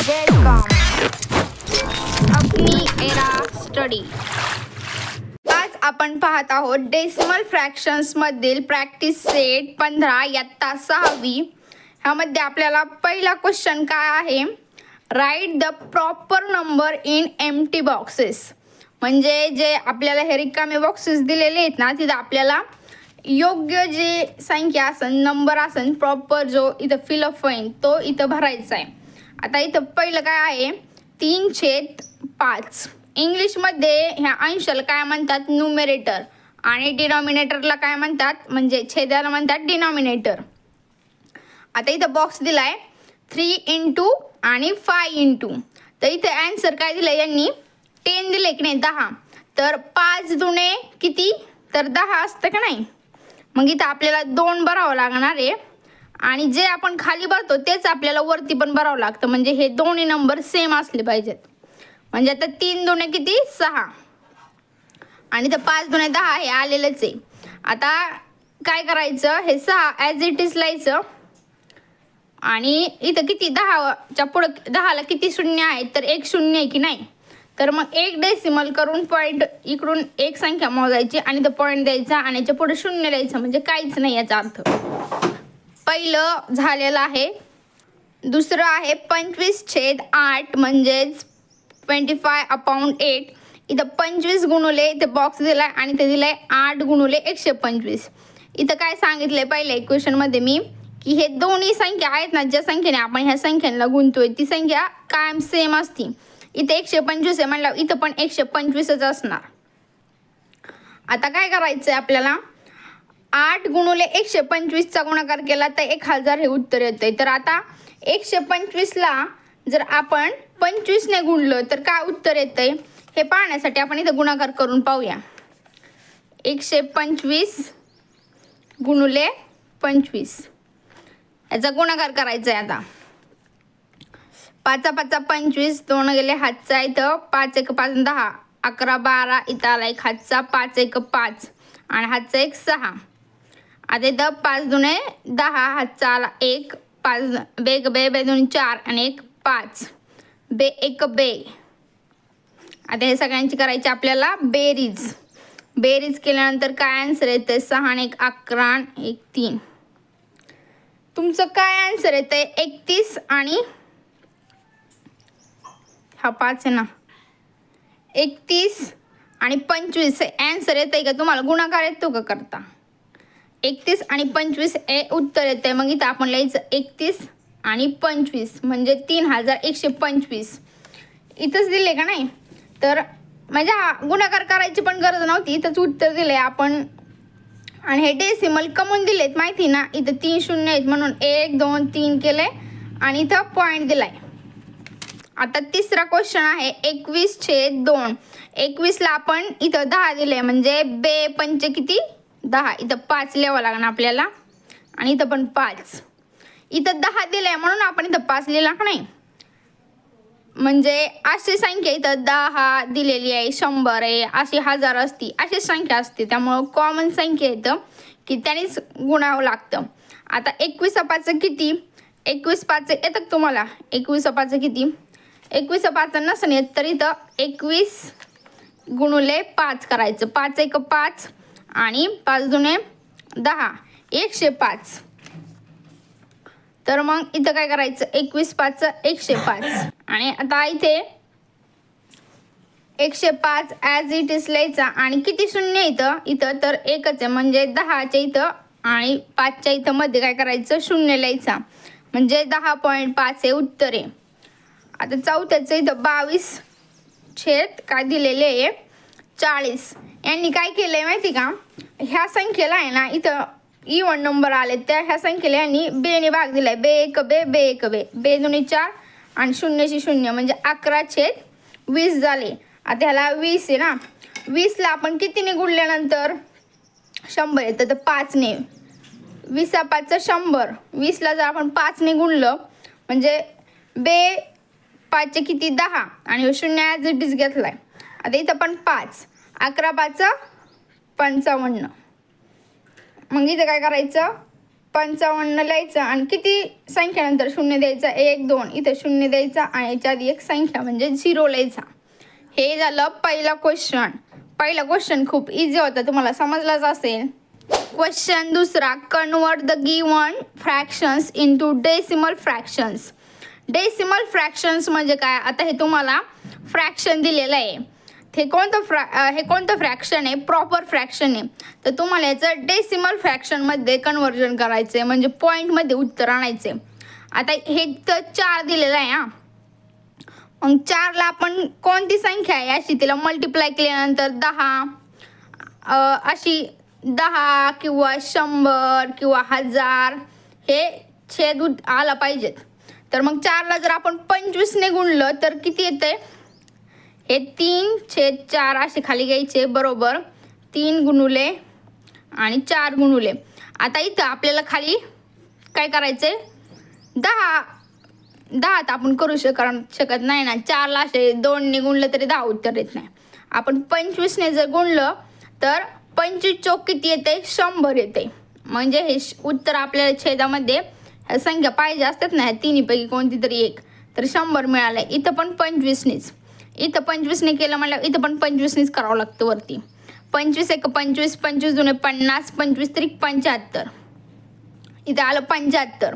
Welcome अग्नी era study. आज आपण पाहत आहोत डेसिमल फ्रॅक्शन्स मधील प्रॅक्टिस सेट 15 इयत्ता 6वी. ह्यामध्ये आपल्याला पहिला क्वेश्चन काय आहे, write the proper number in empty boxes. म्हणजे जे आपल्याला हे रिकामे बॉक्सेस दिलेले आहेत ना, तिथे आपल्याला योग्य जे संख्या असेल, नंबर असेल प्रॉपर जो इथं फिलअप होईल तो इथं भरायचा आहे. आता इथं पहिलं काय आहे, 3/5. इंग्लिशमध्ये ह्या अंशाला काय म्हणतात, न्यूमरेटर, आणि डिनॉमिनेटरला काय म्हणतात, म्हणजे छेदाला म्हणतात डिनॉमिनेटर. आता इथं बॉक्स दिलाय 3 आणि 5. तर इथे आन्सर काय दिलं यांनी, 10 दिले की नाही, 10. तर 5 दुणे किती, तर 10 असतं का नाही. मग इथं आपल्याला 2 भरावं लागणार आहे, आणि जे आपण खाली भरतो तेच आपल्याला वरती पण भरावं लागतं. म्हणजे हे दोन्ही नंबर सेम असले पाहिजेत. म्हणजे आता 3 दुणे किती, 6, आणि तर 5 दुणे 10 हे आलेलंच आहे. आता काय करायचं, हे 6 ॲज इट इज लिहायचं, आणि इथं किती 10च्या पुढं 10ला किती शून्य आहेत, तर 1 शून्य आहे की नाही. तर मग 1 डेसिमल करून पॉईंट इकडून एक संख्या मोजायची आणि तो पॉईंट द्यायचा आणि याच्या पुढे शून्य द्यायचं, म्हणजे काहीच नाही याचा अर्थ. पहिलं झालेलं आहे. दुसरं आहे 25/8 म्हणजेच 25/8. इथं 25 गुणुले इथे बॉक्स दिलाय आणि ते दिलाय 8 गुणुले 125. इथं काय सांगितलंय पहिल्या इक्वेशनमध्ये मी, की हे दोन्ही संख्या आहेत ना, ज्या संख्येने आपण ह्या संख्यांना गुणतोय ती संख्या कायम सेम असती. इथे 125 आहे म्हणल्यावर इथं पण 125च असणार. आता काय करायचं आहे आपल्याला, 8 गुणुले 125चा गुणाकार केला तर 1000 हे उत्तर येतंय. तर आता 125ला जर आपण 25ने गुणलं तर काय उत्तर येतंय हे पाहण्यासाठी आपण इथं गुणाकार करून पाहूया. 125 गुणुले 25 याचा गुणाकार करायचा आहे. आता 5 5 25, 2 गेले हातचा, इथं 5 1 5 10, 11 12, इथं आला एक हातचा, 5 1 5 आणि हातचा 1 6. आता इथं 5 दुणे 10, हातचा आला 1, 5 बे 2 4 आणि 1 5, बे 1 बे. आता हे सगळ्यांची करायची आपल्याला बेरीज. बेरीज केल्यानंतर काय आन्सर येते, 6 आणि 1 11 आणि 1 3. तुमचं काय आन्सर येते, 31 आणि हा 5 आहे ना, 31 आणि 25 हे आन्सर येते का तुम्हाला, गुणाकार येतो का करता. 31 आणि 25 हे उत्तर येते. मग इथं आपण लिहायचं 31 आणि 25 म्हणजे 3125. इथंच दिले का नाही, तर म्हणजे हा गुणाकार करायची पण गरज नव्हती, इथंच उत्तर दिले आपण. आणि हे डेसिमल कमून दिलेत माहिती ना, इथं 3 शून्य आहेत म्हणून 1 2 3 केले आणि इथं पॉईंट दिलाय. आता तिसरा क्वेश्चन आहे 21/2. 21ला आपण इथं 10 दिले, म्हणजे बे पंचे किती 10, इथं 5 लिहावं लागणार आपल्याला, आणि इथं पण 5. इथं 10 दिले म्हणून आपण इथं 5 लिहिला का नाही. म्हणजे अशी संख्या इथं 10 दिलेली आहे, 100 आहे, अशी 1000 असती, अशी संख्या असते. त्यामुळं कॉमन संख्या येतं की त्यानेच गुणावं लागतं. आता 21/5 किती, 21/5 येतं तुम्हाला, 21/5 किती, 21/5 नसेल येत तर इथं 21 गुणुले 5 करायचं. 5 1 5 आणि 5 दुणे 10, 105. तर मग इथं काय करायचं, 21/5 105. आणि आता इथे 105 ॲज इट इज लिहायचा, आणि किती शून्य इथं तर एकच आहे, म्हणजे 10च्या इथं आणि 5च्या इथं मध्ये काय करायचं, शून्य लिहायचा, म्हणजे 10.5 हे उत्तर आहे. आता चौथ्याचं इथं 22 छेद काय दिलेले आहे 40. यांनी काय केलंय माहिती का, ह्या संख्येला आहे ना इथं इवन नंबर आले, त्या ह्या संख्येला यांनी बेने भाग दिलाय, बे 1 बे, बे 1 बे, बे 2 4 आणि 0 0, म्हणजे 11/20 झाले. आता ह्याला 20 आहे ना, 20ला आपण कितीने गुणल्यानंतर 100 येतं, तर 5ने. 20/5 100. 20ला जर आपण 5ने गुणलं म्हणजे बे 5चे किती 10 आणि 0 ॲज इट इज घेतलाय. आता इथं पण 5, 11/5 55. मग इथं काय करायचं, 55 लिहायचं आणि किती संख्यानंतर शून्य द्यायचा 1 2 इथं शून्य द्यायचा आणि याच्या आधी एक संख्या म्हणजे 0 लिहायचा. हे झालं पहिला क्वेश्चन. पहिला क्वेश्चन खूप इझी होता, तुम्हाला समजलाच असेल. क्वेश्चन दुसरा, convert the given fractions into decimal fractions. Decimal fractions म्हणजे काय? आता हे तुम्हाला फ्रॅक्शन दिलेलं आहे. हे कोणतं फ्रॅक्शन आहे? प्रॉपर फ्रॅक्शन आहे. तर तुम्हाला याचं डेसिमल फ्रॅक्शनमध्ये कन्वर्जन करायचं आहे, म्हणजे पॉईंटमध्ये उत्तर आणायचे. आता हे तर 4 दिलेलं आहे. मग 4ला आपण कोणती संख्या आहे अशी तिला मल्टिप्लाय केल्यानंतर 10 अशी 10 किंवा 100 किंवा 1000 हे छेद आला पाहिजेत. तर मग 4ला जर आपण 25ने गुणलं तर किती येते? हे 3/4 असे खाली घ्यायचे, बरोबर 3 गुणुले आणि 4 गुणुले. आता इथं आपल्याला खाली काय करायचे? 10 तर आपण करू शकत नाही ना. 4ला असे 2ने गुणलं तरी 10 उत्तर येत नाही. आपण 25ने जर गुणलं तर 25 चौक किती येते? 100 येते. म्हणजे हे उत्तर आपल्याला छेदामध्ये संख्या पाहिजे असतात ना, तिन्हीपैकी कोणती तरी एक, तर 100 मिळालं. इथं पण 25नेच, इथं 25ने केलं म्हणलं इथं पण 25नेच करावं लागतं वरती. 25 1 25, 25 2 50, 25 3 75. इथं आलं 75.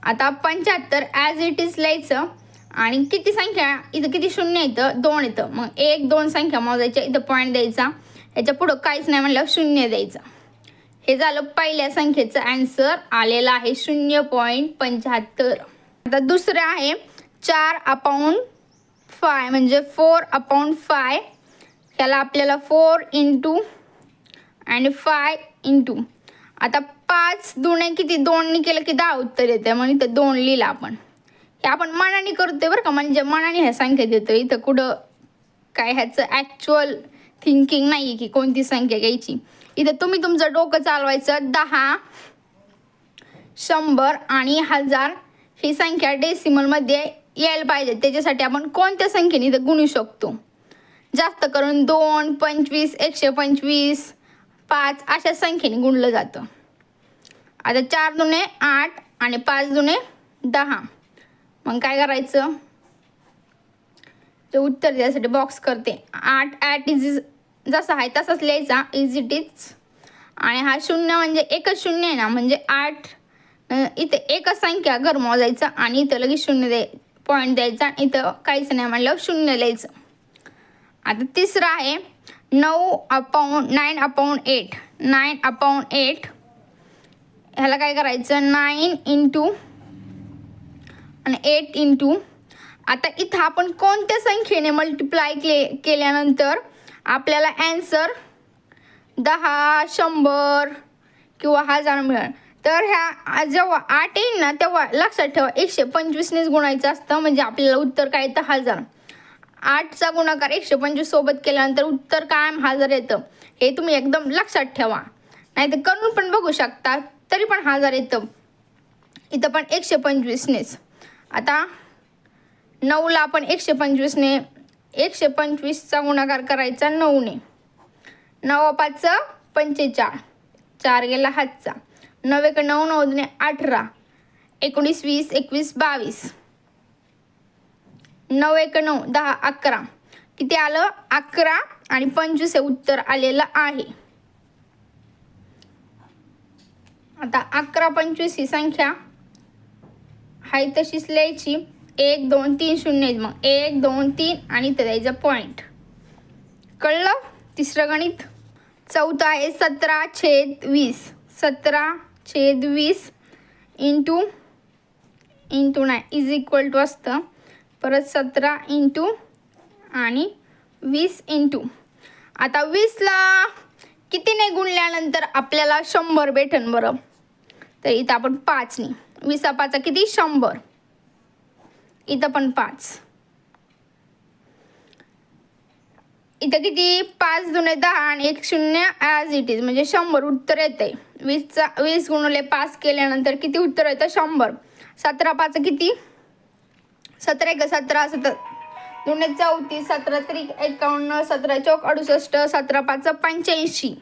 आता 75 ॲज इट इज लिहायचं आणि किती संख्या इथं किती शून्य येतं? 2 येतं. मग 1 2 संख्या मोजायच्या, इथं पॉईंट द्यायचा, याच्या पुढं काहीच नाही म्हणलं 0 द्यायचं. हे झालं पहिल्या संख्येचं ॲन्सर आलेलं आहे 0.75. आता दुसरं आहे 4/5 म्हणजे 4/5. ह्याला आपल्याला 4 इंटू आणि 5 इंटू. आता 5 दुणे किती? 2ने केलं की 10 उत्तर येते. मग इथं 2 लिहिलं आपण. हे आपण मनाने करतोय बरं का, म्हणजे मनाने ह्या संख्या देतो. इथं कुठं काय ह्याचं ॲक्च्युअल थिंकिंग नाही की कोणती संख्या घ्यायची. इथं तुम्ही तुमचं डोकं चालवायचं. 10 100 आणि 1000 ही संख्या डेसिमलमध्ये यायला पाहिजे. त्याच्यासाठी आपण कोणत्या संख्येने इथं गुणू शकतो? जास्त करून 2 25 125 5 अशा संख्येने गुणलं जातं. आता 4 दुणे 8 आणि 5 दुणे 10. मग काय करायचं? ते उत्तर द्यायसाठी बॉक्स करते. 8 इज जसा आहे तसाच लिहायचा, इज इट इज. आणि हा 0 म्हणजे एकच 0 आहे ना, म्हणजे 8 इथं एकच संख्या घर मोजायचं आणि इथं लगेच 0 पॉईंट द्यायचा. इथं काहीच नाही म्हणलं 0 लिहायचं. आता तिसरं आहे 9/8. 9/8 ह्याला काय करायचं? 9 इंटू आणि 8 इंटू. आता इथं आपण कोणत्या संख्येने मल्टिप्लाय केल्यानंतर आपल्याला ॲन्सर 10 100 किंवा 1000 मिळेल? तर ह्या जेव्हा 8 येईल ना तेव्हा लक्षात ठेवा 125नेच गुणायचं असतं, म्हणजे आपल्याला उत्तर काय येतं? 1000. 8चा गुणाकार 125 सोबत केल्यानंतर उत्तर कायम 1000 येतं. हे तुम्ही एकदम लक्षात ठेवा, नाही तर करून पण बघू शकता, तरी पण 1000 येतं. इथं पण 125नेच. आता 9ला आपण 125ने 125चा गुणाकार करायचा 9ने. 9/5 45. 4 गेला हातचा. 9 1 9 9 2 18. 19 20 21 22. 9 1 9 10 11. किती आलं? 11 आणि 25 हे उत्तर आलेलं आहे. आता 11 25 ही संख्या हाय तशीच लिहायची. 1 2 3 0. मग 1 2 3 आणि इथं द्यायचं पॉईंट. कळलं? तिसरं गणित. चौथं आहे 17/20. 17/20 इंटू नाही इज इक्वल टू असतं. परत 17 इंटू आणि 20 इंटू. आता 20ला कितीने गुणल्यानंतर आपल्याला 100 भेटन बरं? तर इथं आपण 5ने. 20/5 किती? 100. इथं पण 5. इथं किती? 5 दुणे 10 आणि 1 0 ॲज इट इज, म्हणजे 100 उत्तर येते. 20 गुणिले 5 केल्यानंतर किती उत्तर येतं? 100. 17/5 किती? 17 1 17 17 दुणे 34. 17 3 51. 17 चौक 68. 17/5 85.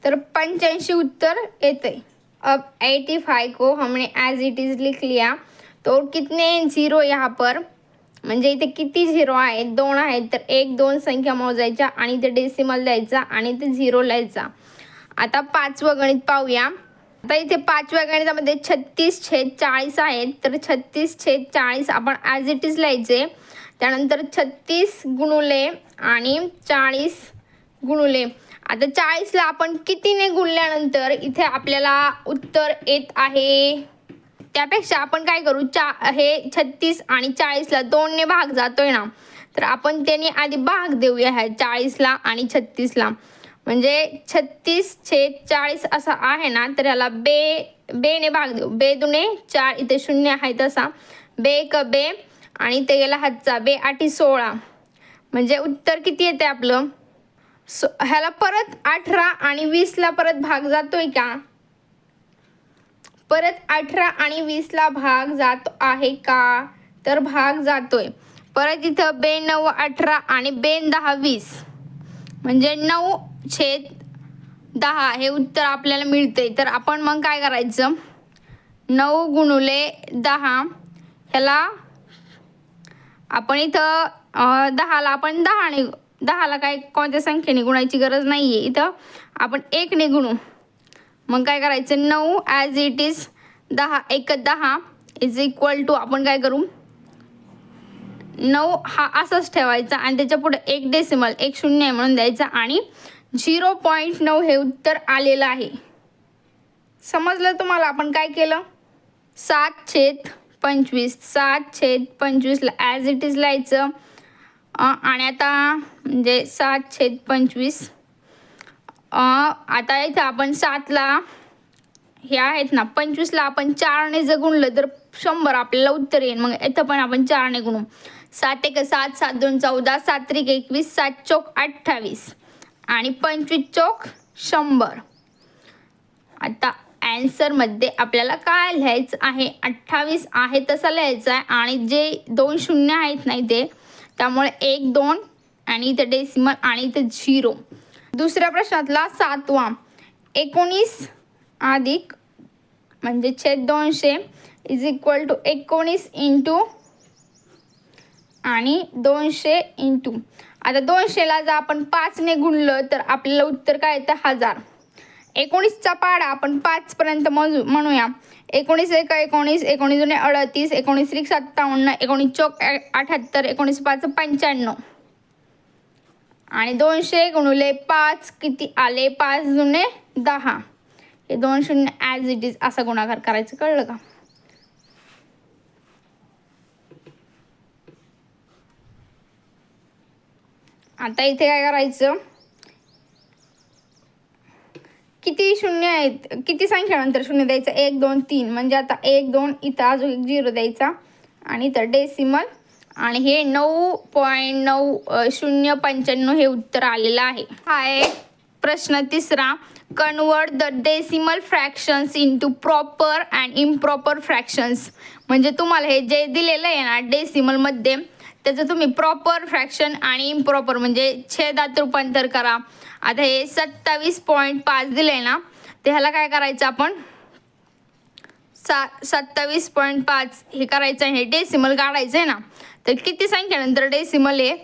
तर 85 उत्तर येते. अब 85 को हमने एज इट इज़ लिख लिया. तो कितने झिरो यहाँ पर, म्हणजे इथे किती झिरो आहेत, 2 आहेत. तर 1 2 संख्या मोजायच्या आणि इथे डेसिमल द्यायचा आणि इथे झिरो लिहायचा. आता 5वं गणित पाहूया. आता इथे 5व्या गणितामध्ये 36/40 आहेत. तर 36/40 आपण ॲज इट इज लिहायचे. त्यानंतर 36 गुणुले आणि 40 गुणुले. आता 40ला आपण कितीने गुणल्यानंतर इथे आपल्याला उत्तर येत आहे. त्यापेक्षा आपण काय करू, हे 36 आणि 40ला 2ने भाग जातोय ना, तर आपण त्याने आधी भाग देऊया ह्या 40ला आणि 36ला. म्हणजे 36/40 असा आहे ना, तर याला बेने भाग देऊ. 2 दुणे 4, इथे 0 आहे तसा. 2 1 2 आणि इथे गेला हातचा 2 8 16. म्हणजे उत्तर किती येते आपलं. ह्याला परत 18 आणि 20ला परत भाग जातोय का, परत 18 आणि 20ला भाग जात आहे का, तर भाग जातोय. परत इथं 2 9 18 आणि 2 10 20, म्हणजे 9/10 हे उत्तर आपल्याला मिळते. तर आपण मग काय करायचं, 9 गुणुले 10 ह्याला आपण इथं 10ला आपण 10ला काय कोणत्या संख्येने गुणायची गरज नाही आहे. इथं आपण 1ने गुणू. मग काय करायचं, 9 as it is 10 1 10 is equal to आपण काय करू, 9 हा असाच ठेवायचा आणि त्याच्या पुढे 1 डेसिमल 1 0 आहे म्हणून द्यायचा आणि 0.9 हे उत्तर आलेलं आहे. समजलं तुम्हाला आपण काय केलं. 7/25 7/25ला ॲज इट इज लिहायचं. आणि आता म्हणजे 7/25. आता इथं आपण 7ला हे आहेत ना, 25ला आपण 4ने जर गुणलं तर 100 आपल्याला उत्तर येईल. मग इथं पण आपण 4ने गुणू. 7 1 7 7 2 14 7 3 21 7 चौक 28 आणि 25 चौक 100. आता ॲन्सरमध्ये आपल्याला काय लिहायचं आहे, 28 आहे तसा लिहायचा आहे आणि जे 2 शून्य आहेत नाही ते, त्यामुळे 1 2 आणि इथं डेसिमल आणि इथं 0. दुसऱ्या प्रश्नातला 7वा, 19 अधिक म्हणजे छेद 200 इज इक्वल टू 19 इंटू आणि 200 इंटू. आता 200ला जर आपण 5ने गुणलं तर आपल्याला उत्तर काय येतं 1000. 19चा पाडा आपण 5 पर्यंत म्हणूया. 19 1 19 19 दुणे 38 19 त्रिक 57 19 चौक 78 19 5 95 आणि 200 गुणुले 5 किती आले, 5 दुणे 10. हे 2 शून्य ॲज इट इज असा गुणाकार करायचं, कळलं का. आता इथे काय करायचं, किती शून्य आहेत, किती संख्यानंतर शून्य द्यायचं, 1 2 3. म्हणजे आता 1 2 इथं अजून एक 0 द्यायचा आणि इथं डेसिमल आणि हे 9.9095 हे उत्तर आलेलं आहे. हा आहे प्रश्न तिसरा. Convert the decimal fractions into proper and improper fractions. म्हणजे तुम्हाला हे जे दिलेलं आहे ना डेसिमलमध्ये, त्याचं तुम्ही प्रॉपर फ्रॅक्शन आणि इम्प्रॉपर म्हणजे छेदात रूपांतर करा. आता हे 27.5 दिलं आहे ना, तर ह्याला काय करायचं आपण 27.5 हे करायचं आहे, हे डेसिमल काढायचं आहे ना. तर किती संख्यानंतर डेसिमल आहे,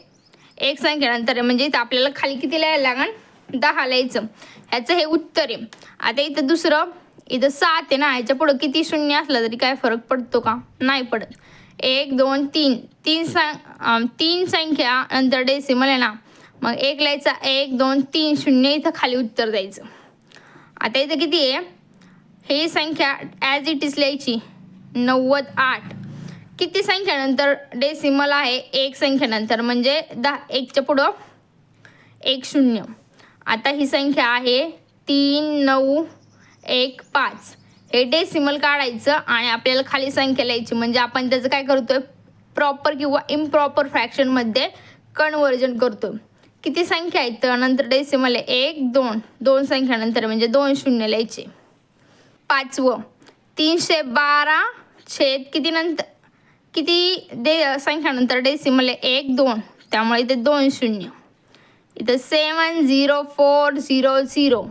1 संख्यानंतर आहे. म्हणजे इथं आपल्याला खाली किती लिहायला लागेल, 10 लिहायचं. ह्याचं हे उत्तर आहे. आता इथं दुसरं, इथं 7 आहे ना, ह्याच्या पुढं किती शून्य असलं तरी काय फरक पडतो का, नाही पडत. 1 2 3 तीन संख्या नंतर डेसिमल आहे ना, मग 1 लिहायचा 1 2 3 0 इथं खाली उत्तर द्यायचं. आता इथं किती आहे, ही संख्या ॲज इट इज लिहायची 98. किती संख्यानंतर डेसिमल आहे, 1 संख्यानंतर म्हणजे 10 1च्या पुढं 1 0. आता ही संख्या आहे 3 9 1 5. हे डेसिमल काढायचं आणि आपल्याला खाली संख्या लिहायची. म्हणजे आपण त्याचं काय करतोय, प्रॉपर किंवा इम्प्रॉपर फ्रॅक्शनमध्ये कन्वर्जन करतो. किती संख्या आहेत तर नंतर डेसिमल आहे 1 2 2 संख्यानंतर म्हणजे 2 शून्य लिहायचे. 5वं, 312 छेद किती नंतर किती संख्यानंतर डेसिमल आहे 1 2, त्यामुळे इथे 2 शून्य. इथं 70400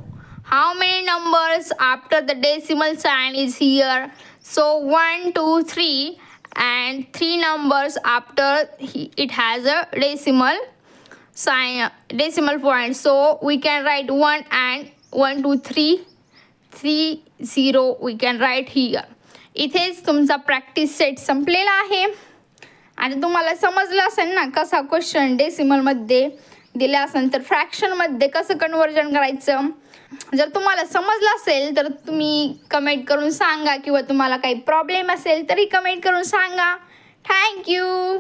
How many numbers after the decimal sign is here? So 1, 2, 3 and 3 numbers after it has a decimal sign, decimal point. So we can write 1 and 1, 2, 3, 3, 0 we can write here. इथेच तुमचा प्रॅक्टिस सेट संपलेला आहे. आता तुम्हाला समजलं असेल ना कसा क्वेश्चन डेसिमलमध्ये दिला असेल तर फ्रॅक्शनमध्ये कसं कन्वर्जन करायचं. जर तुम्हाला समजलं असेल तर तुम्ही कमेंट करून सांगा किंवा तुम्हाला काही प्रॉब्लेम असेल तरी कमेंट करून सांगा. थँक्यू.